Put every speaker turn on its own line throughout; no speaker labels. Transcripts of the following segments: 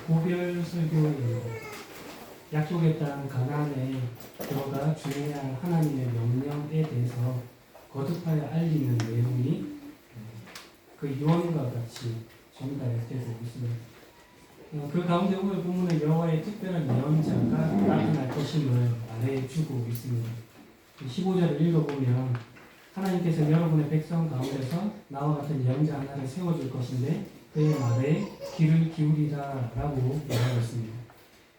고별 설교입니다. 약속의 땅 가나안에 들어가 주해야 할 하나님의 명령에 대해서 거듭하여 알리는 내용이 그 유언과 같이 전달되고 있습니다. 그 가운데 오늘 본문은 여호와의 특별한 예언자가 나타날 것임을 말해주고 있습니다. 15절을 읽어보면 하나님께서 여러분의 백성 가운데서 나와 같은 예언자 하나를 세워줄 것인데 그의 말에 귀를 기울이라 라고 말하고 있습니다.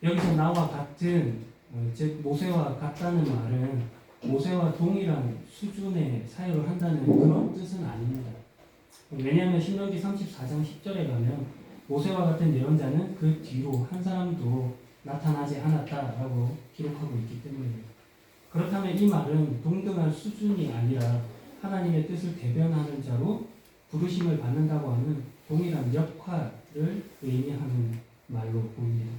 여기서 나와 같은, 즉 모세와 같다는 말은 모세와 동일한 수준의 사역을 한다는 그런 뜻은 아닙니다. 왜냐하면 신명기 34장 10절에 가면 모세와 같은 예언자는 그 뒤로 한 사람도 나타나지 않았다라고 기록하고 있기 때문입니다. 그렇다면 이 말은 동등한 수준이 아니라 하나님의 뜻을 대변하는 자로 부르심을 받는다고 하는 동일한 역할을 의미하는 말로 보입니다.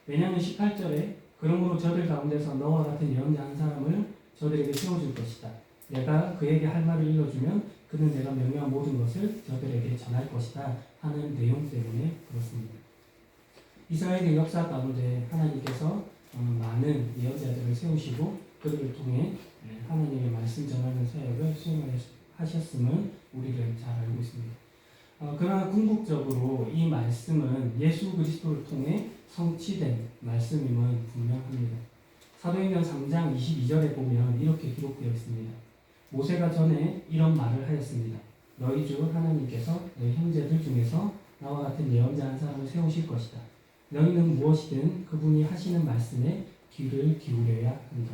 왜냐하면 18절에 그러므로 저들 가운데서 너와 같은 예언자 한 사람을 저들에게 세워줄 것이다. 내가 그에게 할 말을 일러주면 그는 내가 명령한 모든 것을 저들에게 전할 것이다 하는 내용 때문에 그렇습니다. 이스라엘의 역사 가운데 하나님께서 많은 예언자들을 세우시고 그들을 통해 하나님의 말씀 전하는 사역을 수행하셨음을 우리를 잘 알고 있습니다. 그러나 궁극적으로 이 말씀은 예수 그리스도를 통해 성취된 말씀임은 분명합니다. 사도행전 3장 22절에 보면 이렇게 기록되어 있습니다. 모세가 전에 이런 말을 하였습니다. 너희 주 하나님께서 너희 형제들 중에서 나와 같은 예언자 한 사람을 세우실 것이다. 너희는 무엇이든 그분이 하시는 말씀에 귀를 기울여야 한다.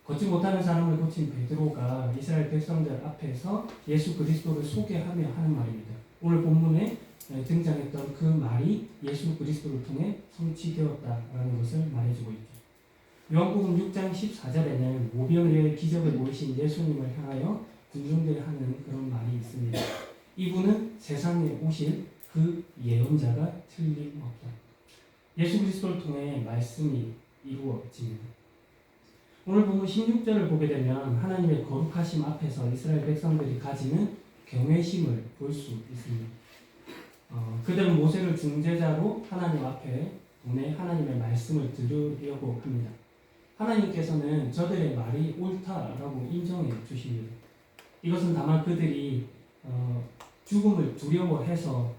걷지 못하는 사람을 고친 베드로가 이스라엘 백성들 앞에서 예수 그리스도를 소개하며 하는 말입니다. 오늘 본문에 등장했던 그 말이 예수 그리스도를 통해 성취되었다라는 것을 말해주고 있죠. 요한복음 6장 14절에는 오병이어의 기적을 보이신 예수님을 향하여 군중들이 하는 그런 말이 있습니다. 이분은 세상에 오실 그 예언자가 틀림없다. 예수 그리스도를 통해 말씀이 이루어집니다. 오늘 본문 16절을 보게 되면 하나님의 거룩하심 앞에서 이스라엘 백성들이 가지는 경외심을 볼 수 있습니다. 그들은 모세를 중재자로 하나님 앞에 보내 하나님의 말씀을 들으려고 합니다. 하나님께서는 저들의 말이 옳다라고 인정해 주십니다. 이것은 다만 그들이 죽음을 두려워해서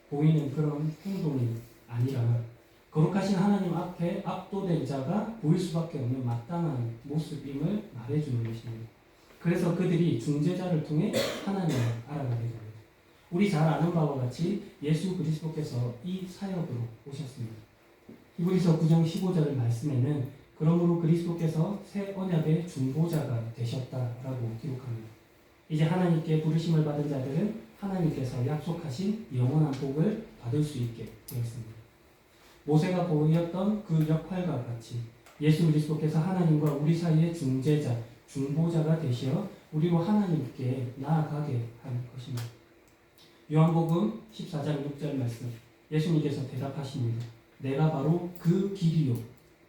보이는 그런 행동이 아니라 거룩하신 하나님 앞에 압도된 자가 보일 수밖에 없는 마땅한 모습임을 말해주는 것입니다. 그래서 그들이 중재자를 통해 하나님을 알아가게 됩니다. 우리 잘 아는 바와 같이 예수 그리스도께서 이 사역으로 오셨습니다. 히브리서 9장 15절 말씀에는 그러므로 그리스도께서 새 언약의 중보자가 되셨다라고 기록합니다. 이제 하나님께 부르심을 받은 자들은 하나님께서 약속하신 영원한 복을 받을 수 있게 되었습니다. 모세가 보였던 그 역할과 같이 예수 그리스도께서 하나님과 우리 사이의 중재자, 중보자가 되시어 우리로 하나님께 나아가게 한 것입니다. 요한복음 14장 6절 말씀 예수님께서 대답하십니다. 내가 바로 그 길이요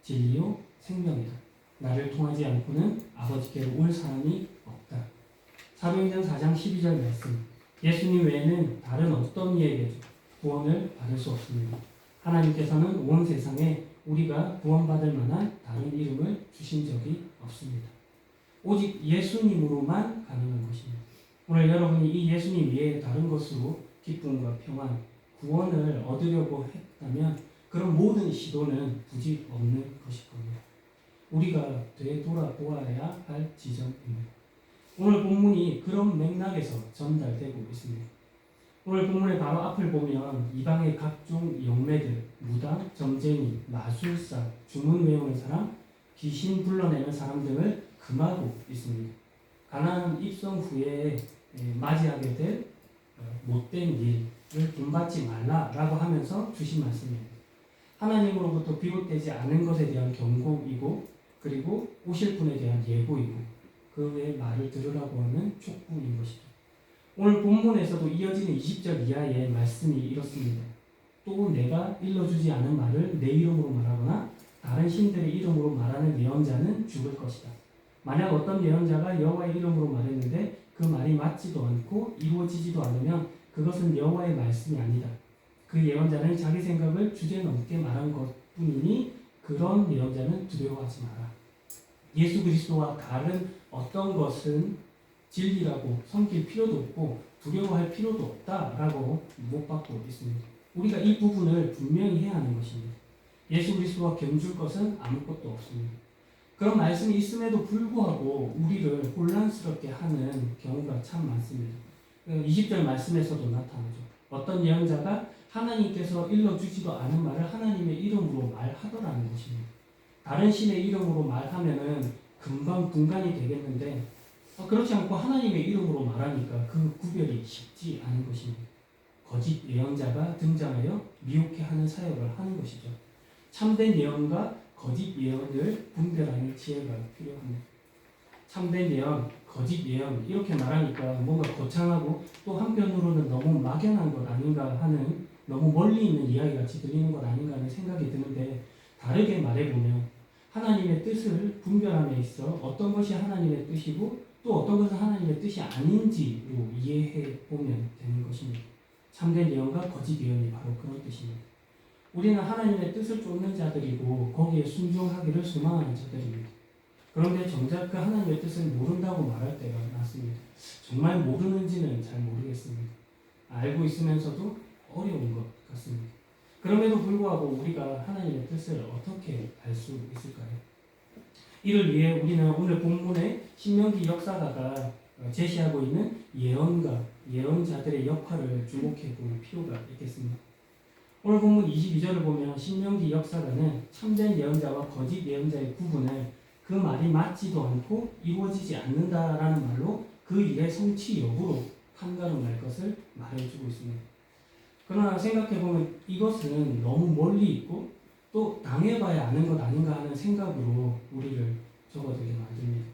진리요 생명이다. 나를 통하지 않고는 아버지께로 올 사람이 없다. 사도행전 4장 12절 말씀 예수님 외에는 다른 어떤 이에게도 구원을 받을 수 없습니다. 하나님께서는 온 세상에 우리가 구원받을 만한 다른 이름을 주신 적이 없습니다. 오직 예수님으로만 가능한 것입니다. 오늘 여러분이 이 예수님 외에 다른 것으로 기쁨과 평안, 구원을 얻으려고 했다면 그런 모든 시도는 부지 없는 것일 겁니다. 우리가 되돌아보아야 할 지점입니다. 오늘 본문이 그런 맥락에서 전달되고 있습니다. 오늘 본문의 바로 앞을 보면 이방의 각종 영매들, 무당, 점쟁이, 마술사, 주문 외우는 사람, 귀신 불러내는 사람 등을 금하고 있습니다. 가나안 입성 후에 맞이하게 될 못된 일을 본받지 말라라고 하면서 주신 말씀입니다. 하나님으로부터 비롯되지 않은 것에 대한 경고이고 그리고 오실 분에 대한 예고이고 그의 말을 들으라고 하는 촉구인 것이죠. 오늘 본문에서도 이어지는 20절 이하의 말씀이 이렇습니다. 또 내가 일러주지 않은 말을 내 이름으로 말하거나 다른 신들의 이름으로 말하는 예언자는 죽을 것이다. 만약 어떤 예언자가 여호와의 이름으로 말했는데 그 말이 맞지도 않고 이루어지지도 않으면 그것은 여호와의 말씀이 아니다. 그 예언자는 자기 생각을 주제넘게 말한 것뿐이니 그런 예언자는 두려워하지 마라. 예수 그리스도와 다른 어떤 것은 진리라고 섬길 필요도 없고 두려워할 필요도 없다라고 못 받고 있습니다. 우리가 이 부분을 분명히 해야 하는 것입니다. 예수 그리스도와 견줄 것은 아무것도 없습니다. 그런 말씀이 있음에도 불구하고 우리를 혼란스럽게 하는 경우가 참 많습니다. 20절 말씀에서도 나타나죠. 어떤 예언자가 하나님께서 일러주지도 않은 말을 하나님의 이름으로 말하더라는 것입니다. 다른 신의 이름으로 말하면은 금방 분간이 되겠는데 그렇지 않고 하나님의 이름으로 말하니까 그 구별이 쉽지 않은 것입니다. 거짓 예언자가 등장하여 미혹해 하는 사역을 하는 것이죠. 참된 예언과 거짓 예언을 분별하는 지혜가 필요합니다. 참된 예언, 거짓 예언 이렇게 말하니까 뭔가 거창하고 또 한편으로는 너무 막연한 것 아닌가 하는 너무 멀리 있는 이야기 같이 들리는 것 아닌가 하는 생각이 드는데 다르게 말해보면 하나님의 뜻을 분별함에 있어 어떤 것이 하나님의 뜻이고 또 어떤 것은 하나님의 뜻이 아닌지로 이해해 보면 되는 것입니다. 참된 예언과 거짓 예언이 바로 그런 뜻입니다. 우리는 하나님의 뜻을 쫓는 자들이고 거기에 순종하기를 소망하는 자들입니다. 그런데 정작 그 하나님의 뜻을 모른다고 말할 때가 많습니다. 정말 모르는지는 잘 모르겠습니다. 알고 있으면서도 어려운 것 같습니다. 그럼에도 불구하고 우리가 하나님의 뜻을 어떻게 알 수 있을까요? 이를 위해 우리는 오늘 본문의 신명기 역사가가 제시하고 있는 예언가, 예언자들의 역할을 주목해 볼 필요가 있겠습니다. 오늘 본문 22절을 보면 신명기 역사가는 참된 예언자와 거짓 예언자의 구분을 그 말이 맞지도 않고 이루어지지 않는다라는 말로 그 일의 성취 여부로 판가름 날 것을 말해주고 있습니다. 그러나 생각해보면 이것은 너무 멀리 있고 또 당해봐야 아는 것 아닌가 하는 생각으로 우리를 적어들게 만듭니다.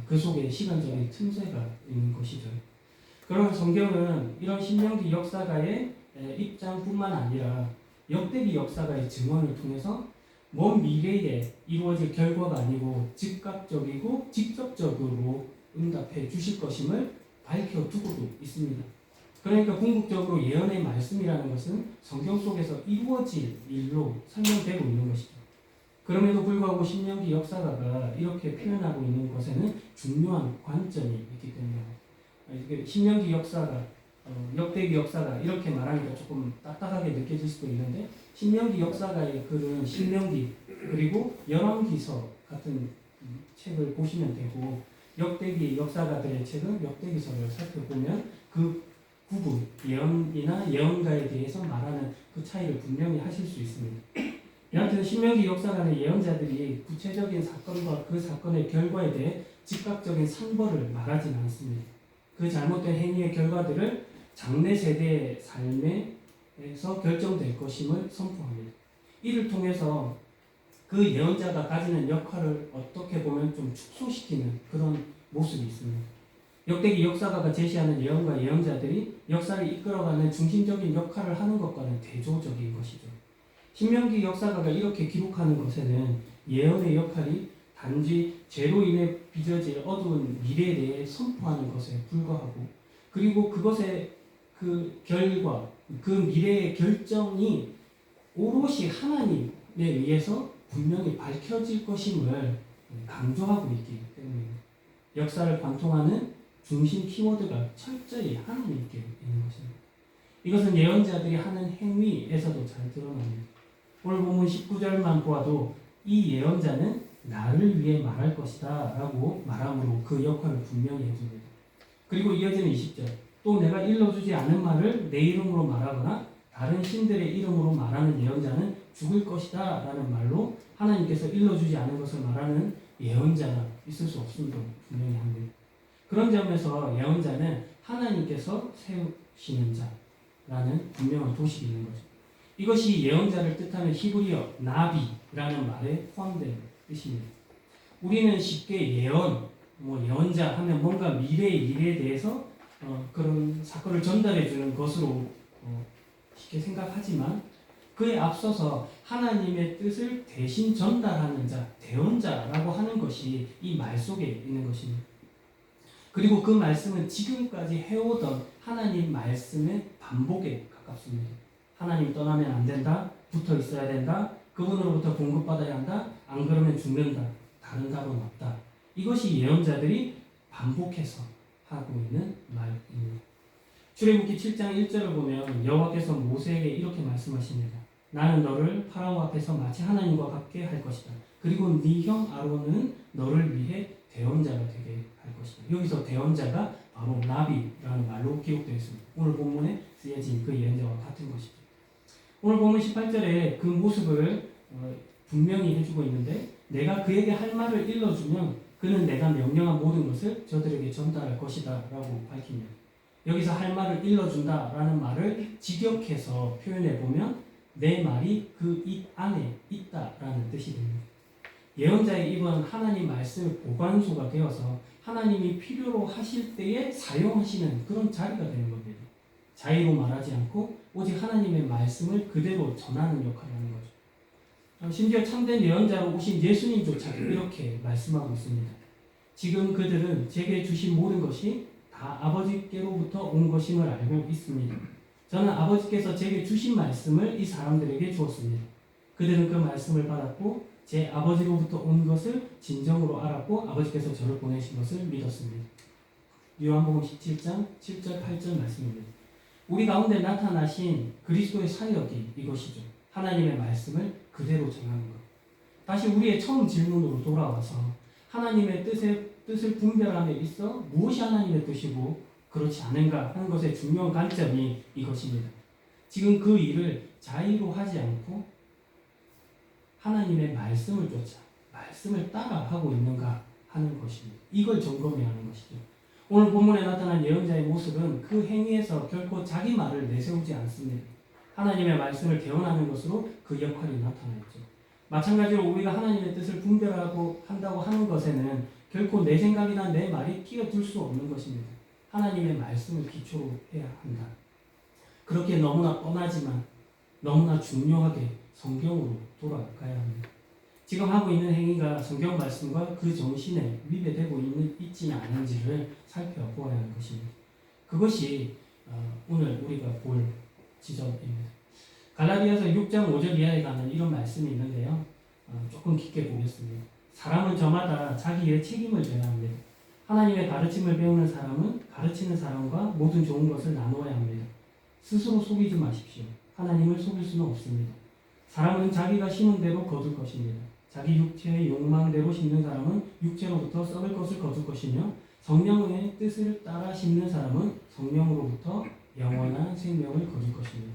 그 속에 시간적인 틈새가 있는 것이죠. 그러나 성경은 이런 신명기 역사가의 입장뿐만 아니라 역대기 역사가의 증언을 통해서 먼 미래에 이루어질 결과가 아니고 즉각적이고 직접적으로 응답해 주실 것임을 밝혀두고도 있습니다. 그러니까 궁극적으로 예언의 말씀이라는 것은 성경 속에서 이루어질 일로 설명되고 있는 것이죠. 그럼에도 불구하고 신명기 역사가가 이렇게 표현하고 있는 것에는 중요한 관점이 있기 때문에 신명기 역사가 역대기 역사가 이렇게 말하니까 조금 딱딱하게 느껴질 수도 있는데 신명기 역사가의 글은 신명기 그리고 열왕기서 같은 책을 보시면 되고 역대기 역사가들의 책은 역대기서를 살펴보면 그 구분, 예언이나 예언가에 대해서 말하는 그 차이를 분명히 하실 수 있습니다. 여하튼 신명기 역사가의 예언자들이 구체적인 사건과 그 사건의 결과에 대해 즉각적인 상벌을 말하지는 않습니다. 그 잘못된 행위의 결과들을 장래 세대의 삶에서 결정될 것임을 선포합니다. 이를 통해서 그 예언자가 가지는 역할을 어떻게 보면 좀 축소시키는 그런 모습이 있습니다. 역대기 역사가가 제시하는 예언과 예언자들이 역사를 이끌어가는 중심적인 역할을 하는 것과는 대조적인 것이죠. 신명기 역사가가 이렇게 기록하는 것에는 예언의 역할이 단지 죄로 인해 빚어질 어두운 미래에 대해 선포하는 것에 불과하고 그리고 그것의 그 결과, 그 미래의 결정이 오롯이 하나님에 의해서 분명히 밝혀질 것임을 강조하고 있기 때문입니다. 역사를 관통하는 중심 키워드가 철저히 하나님께 있는 것입니다. 이것은 예언자들이 하는 행위에서도 잘 드러납니다. 오늘 본문 19절만 보아도 이 예언자는 나를 위해 말할 것이다 라고 말함으로 그 역할을 분명히 해줍니다. 그리고 이어지는 20절 또 내가 일러주지 않은 말을 내 이름으로 말하거나 다른 신들의 이름으로 말하는 예언자는 죽을 것이다 라는 말로 하나님께서 일러주지 않은 것을 말하는 예언자가 있을 수 없음도 분명히 합니다. 그런 점에서 예언자는 하나님께서 세우시는 자라는 분명한 도식이 있는 거죠. 이것이 예언자를 뜻하는 히브리어 나비라는 말에 포함된 뜻입니다. 우리는 쉽게 예언, 예언자 하면 뭔가 미래의 일에 대해서 그런 사건을 전달해 주는 것으로 쉽게 생각하지만 그에 앞서서 하나님의 뜻을 대신 전달하는 자, 대언자라고 하는 것이 이 말 속에 있는 것입니다. 그리고 그 말씀은 지금까지 해오던 하나님 말씀의 반복에 가깝습니다. 하나님 떠나면 안 된다. 붙어 있어야 된다. 그분으로부터 공급받아야 한다. 안 그러면 죽는다. 다른 답은 없다. 이것이 예언자들이 반복해서 하고 있는 말입니다. 출애굽기 7장 1절을 보면 여호와께서 모세에게 이렇게 말씀하십니다. 나는 너를 파라오 앞에서 마치 하나님과 같게 할 것이다. 그리고 네 형 아론은 너를 위해 대언자가 되게 할 것이다. 여기서 대언자가 바로 나비라는 말로 기록되어 있습니다. 오늘 본문에 쓰여진 그 예언자와 같은 것이죠. 오늘 본문 18절에 그 모습을 분명히 해주고 있는데 내가 그에게 할 말을 일러주면 그는 내가 명령한 모든 것을 저들에게 전달할 것이다 라고 밝힙니다. 여기서 할 말을 일러준다라는 말을 직역해서 표현해 보면 내 말이 그 입 안에 있다라는 뜻이 됩니다. 예언자의 입은 하나님 말씀의 보관소가 되어서 하나님이 필요로 하실 때에 사용하시는 그런 자리가 되는 겁니다. 자의로 말하지 않고 오직 하나님의 말씀을 그대로 전하는 역할을 하는 거죠. 심지어 참된 예언자로 오신 예수님조차도 이렇게 말씀하고 있습니다. 지금 그들은 제게 주신 모든 것이 다 아버지께로부터 온 것임을 알고 있습니다. 저는 아버지께서 제게 주신 말씀을 이 사람들에게 주었습니다. 그들은 그 말씀을 받았고 제 아버지로부터 온 것을 진정으로 알았고 아버지께서 저를 보내신 것을 믿었습니다. 요한복음 17장 7절 8절 말씀입니다. 우리 가운데 나타나신 그리스도의 사역이 이것이죠. 하나님의 말씀을 그대로 전하는 것. 다시 우리의 처음 질문으로 돌아와서 하나님의 뜻을 분별함에 있어 무엇이 하나님의 뜻이고 그렇지 않은가 하는 것의 중요한 관점이 이것입니다. 지금 그 일을 자의로 하지 않고 하나님의 말씀을 쫓아 말씀을 따라 하고 있는가 하는 것입니다. 이걸 점검해야 하는 것이죠. 오늘 본문에 나타난 예언자의 모습은 그 행위에서 결코 자기 말을 내세우지 않습니다. 하나님의 말씀을 대언하는 것으로 그 역할이 나타나 있죠. 마찬가지로 우리가 하나님의 뜻을 분별하고 한다고 하는 것에는 결코 내 생각이나 내 말이 끼어들 수 없는 것입니다. 하나님의 말씀을 기초로 해야 한다. 그렇게 너무나 뻔하지만 너무나 중요하게 성경으로 돌아가야 합니다. 지금 하고 있는 행위가 성경 말씀과 그 정신에 위배되고 있지는 않은지를 살펴보아야 하는 것입니다. 그것이 오늘 우리가 볼 지점입니다. 갈라디아서 6장 5절 이하에 가면 이런 말씀이 있는데요. 조금 깊게 보겠습니다. 사람은 저마다 자기의 책임을 져야 합니다. 하나님의 가르침을 배우는 사람은 가르치는 사람과 모든 좋은 것을 나누어야 합니다. 스스로 속이지 마십시오. 하나님을 속일 수는 없습니다. 사람은 자기가 심은 대로 거둘 것입니다. 자기 육체의 욕망대로 심는 사람은 육체로부터 썩을 것을 거둘 것이며 성령의 뜻을 따라 심는 사람은 성령으로부터 영원한 생명을 거둘 것입니다.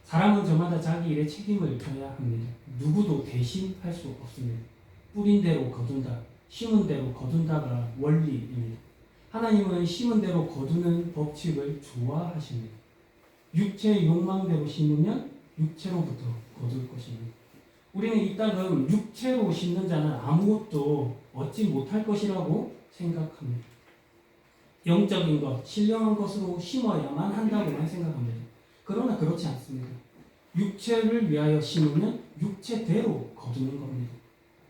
사람은 저마다 자기 일에 책임을 져야 합니다. 누구도 대신할 수 없습니다. 뿌린 대로 거둔다, 심은 대로 거둔다가 원리입니다. 하나님은 심은 대로 거두는 법칙을 좋아하십니다. 육체의 욕망대로 심으면 육체로부터 거둘 것입니다. 우리는 이따금 육체로 심는 자는 아무것도 얻지 못할 것이라고 생각합니다. 영적인 것, 신령한 것으로 심어야만 한다고만 생각합니다. 그러나 그렇지 않습니다. 육체를 위하여 심으면 육체대로 거두는 겁니다.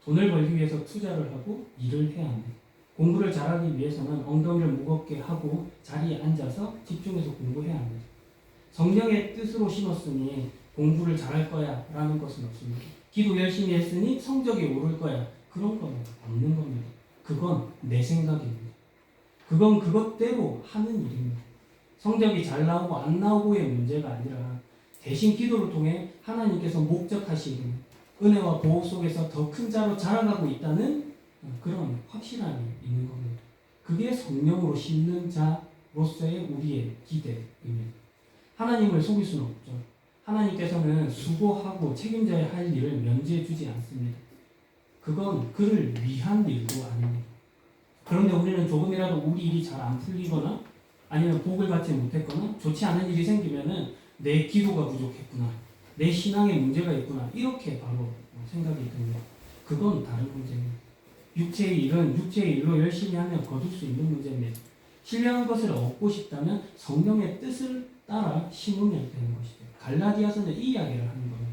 돈을 벌기 위해서 투자를 하고 일을 해야 합니다. 공부를 잘하기 위해서는 엉덩이를 무겁게 하고 자리에 앉아서 집중해서 공부해야 합니다. 성령의 뜻으로 심었으니 공부를 잘할 거야 라는 것은 없습니다. 기도 열심히 했으니 성적이 오를 거야. 그런 건 없는 겁니다. 그건 내 생각입니다. 그건 그것대로 하는 일입니다. 성적이 잘 나오고 안 나오고의 문제가 아니라 대신 기도를 통해 하나님께서 목적하시는 은혜와 보호 속에서 더 큰 자로 자라가고 있다는 그런 확실함이 있는 겁니다. 그게 성령으로 심는 자로서의 우리의 기대입니다. 하나님을 속일 수는 없죠. 하나님께서는 수고하고 책임져야 할 일을 면제해 주지 않습니다. 그건 그를 위한 일도 아닙니다. 그런데 우리는 조금이라도 우리 일이 잘 안 풀리거나 아니면 복을 받지 못했거나 좋지 않은 일이 생기면은 내 기도가 부족했구나, 내 신앙에 문제가 있구나 이렇게 바로 생각이 듭니다. 그건 다른 문제입니다. 육체의 일은 육체의 일로 열심히 하면 거둘 수 있는 문제입니다. 신령한 것을 얻고 싶다면 성령의 뜻을 따라 심으면 되는 것이죠. 갈라디아서는 이 이야기를 하는 겁니다.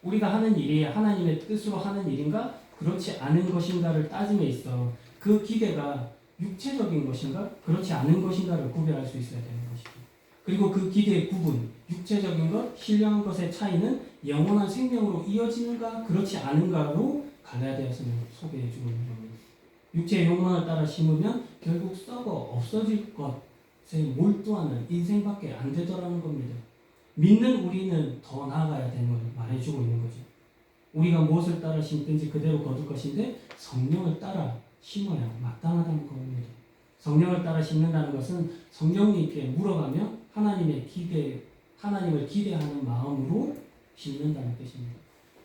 우리가 하는 일이 하나님의 뜻으로 하는 일인가 그렇지 않은 것인가를 따짐에 있어 그 기대가 육체적인 것인가 그렇지 않은 것인가를 구별할 수 있어야 되는 것이죠. 그리고 그 기대의 구분, 육체적인 것, 신령한 것의 차이는 영원한 생명으로 이어지는가 그렇지 않은가로 갈라디아서는 소개해 주고 있는 겁니다. 육체의 욕망을 따라 심으면 결국 썩어 없어질 것에 몰두하는 인생밖에 안 되더라는 겁니다. 믿는 우리는 더 나아가야 되는 걸 말해주고 있는 거죠. 우리가 무엇을 따라 심든지 그대로 거둘 것인데 성령을 따라 심어야 마땅하다는 겁니다. 성령을 따라 심는다는 것은 성령님께 물어가며 하나님을 기대하는 마음으로 심는다는 뜻입니다.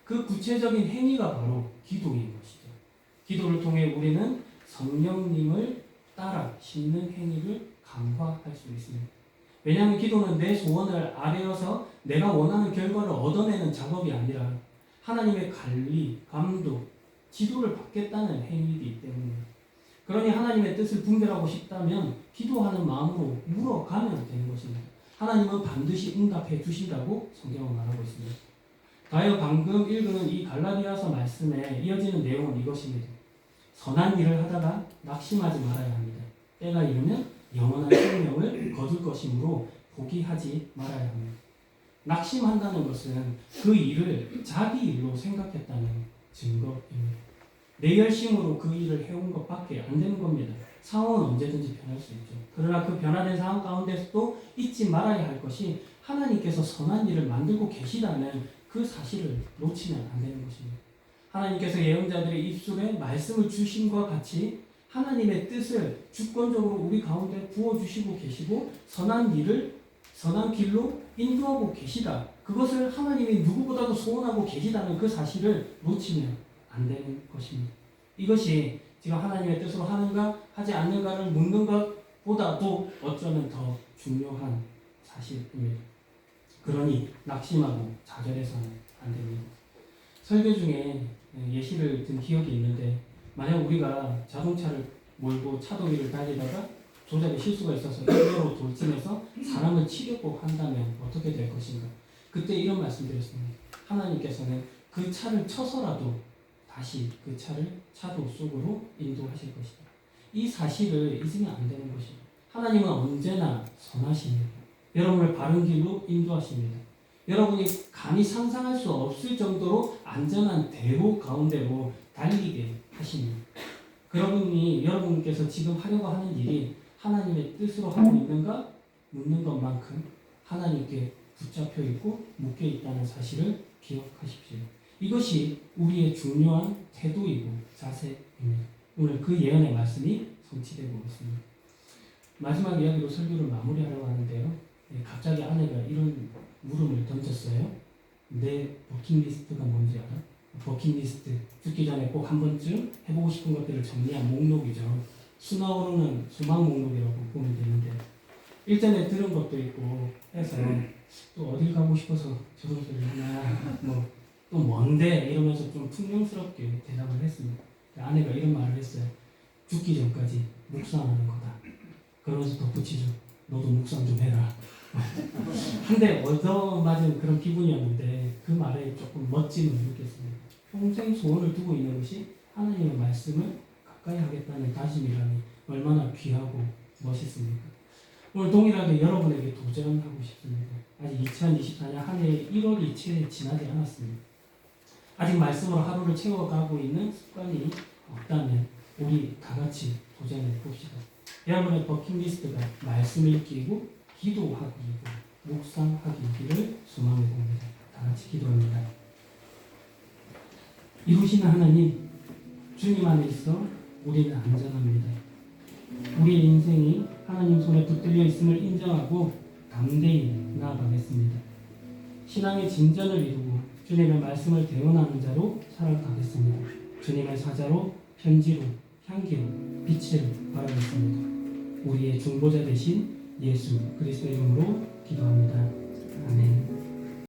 그 구체적인 행위가 바로 기도인 것이죠. 기도를 통해 우리는 성령님을 따라 심는 행위를 강화할 수 있습니다. 왜냐하면 기도는 내 소원을 아뢰어서 내가 원하는 결과를 얻어내는 작업이 아니라 하나님의 관리, 감독, 지도를 받겠다는 행위이기 때문입니다. 그러니 하나님의 뜻을 분별하고 싶다면 기도하는 마음으로 물어가면 되는 것입니다. 하나님은 반드시 응답해 주신다고 성경은 말하고 있습니다. 다여 방금 읽은 이 갈라디아서 말씀에 이어지는 내용은 이것입니다. 선한 일을 하다가 낙심하지 말아야 합니다. 때가 이르면 영원한 생명을 거둘 것이므로 포기하지 말아야 합니다. 낙심한다는 것은 그 일을 자기 일로 생각했다는 증거입니다. 내 열심으로 그 일을 해온 것밖에 안 되는 겁니다. 상황은 언제든지 변할 수 있죠. 그러나 그 변화된 상황 가운데서도 잊지 말아야 할 것이 하나님께서 선한 일을 만들고 계시다는 그 사실을 놓치면 안 되는 것입니다. 하나님께서 예언자들의 입술에 말씀을 주심과 같이 하나님의 뜻을 주권적으로 우리 가운데 부어주시고 계시고 선한 길로 인도하고 계시다. 그것을 하나님이 누구보다도 소원하고 계시다는 그 사실을 놓치면 안 되는 것입니다. 이것이 지금 하나님의 뜻으로 하는가 하지 않는가를 묻는 것보다도 어쩌면 더 중요한 사실입니다. 그러니 낙심하고 좌절해서는 안 됩니다. 설교 중에 예시를 든 기억이 있는데 만약 우리가 자동차를 몰고 차도 위를 달리다가 조작에 실수가 있어서 일부러 돌진해서 사람을 치려고 한다면 어떻게 될 것인가? 그때 이런 말씀 드렸습니다. 하나님께서는 그 차를 쳐서라도 다시 그 차를 차도 속으로 인도하실 것이다. 이 사실을 잊으면 안 되는 것입니다. 하나님은 언제나 선하십니다. 여러분을 바른 길로 인도하십니다. 여러분이 감히 상상할 수 없을 정도로 안전한 대로 가운데로 달리게 하십니다. 여러분께서 지금 하려고 하는 일이 하나님의 뜻으로 하고 있는가 묻는 것만큼 하나님께 붙잡혀 있고 묶여 있다는 사실을 기억하십시오. 이것이 우리의 중요한 태도이고 자세입니다. 오늘 그 예언의 말씀이 성취되고 있습니다. 마지막 이야기로 설교를 마무리하려고 하는데요. 갑자기 아내가 이런 물음을 던졌어요. 내 버킷리스트가 뭔지 알아? 버킷리스트, 죽기 전에 꼭 한 번쯤 해보고 싶은 것들을 정리한 목록이죠. 수나오르는 수막 목록이라고 보면 되는데 일전에 들은 것도 있고 해서 또 어딜 가고 싶어서 저런 소리를 하나 또 뭔데 이러면서 좀 풍경스럽게 대답을 했습니다. 아내가 이런 말을 했어요. 죽기 전까지 묵상하는 거다. 그러면서 덧붙이죠. 너도 묵상 좀 해라. 한 대 얻어맞은 그런 기분이었는데 그 말에 조금 멋짐을 느꼈습니다. 평생 소원을 두고 있는 것이 하나님의 말씀을 가까이 하겠다는 다짐이라니 얼마나 귀하고 멋있습니까? 오늘 동일하게 여러분에게 도전하고 싶습니다. 아직 2024년 한 해의 1월이 채 지나지 않았습니다. 아직 말씀으로 하루를 채워가고 있는 습관이 없다면 우리 다 같이 도전해 봅시다. 여러분의 버킷리스트가 말씀 읽기이고 기도하기이고 묵상하기이기를 소망해 봅니다. 다 같이 기도합니다. 이루시는 하나님, 주님 안에 있어 우리는 안전합니다. 우리의 인생이 하나님 손에 붙들려 있음을 인정하고 담대히 나아가겠습니다. 신앙의 진전을 이루고 주님의 말씀을 대언하는 자로 살아가겠습니다. 주님의 사자로, 편지로, 향기로, 빛을 발하겠습니다. 우리의 중보자 되신 예수 그리스도의 이름으로 기도합니다. 아멘.